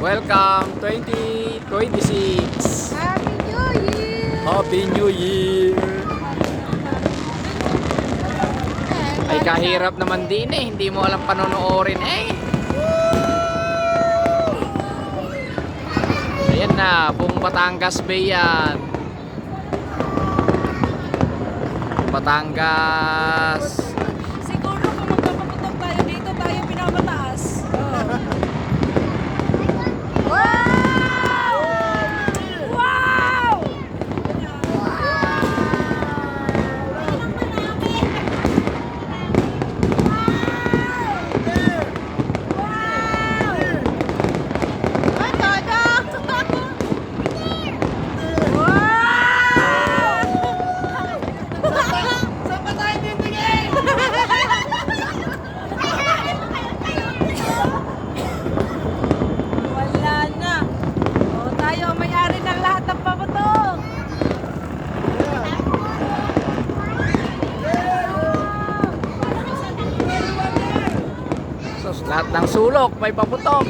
Welcome 2026. Happy New Year! Happy New Year. Ay kahirap naman din eh. Hindi mo alam panonoorin eh. Ayan na, buong Batangas Bay yan. Batangas. Siguro kung magpapaputok tayo dito, tayo pinamataas. Wow! Wow! Wala na. O, tayo may-ari ng lahat ng paputok. So, lahat ng sulok may paputok.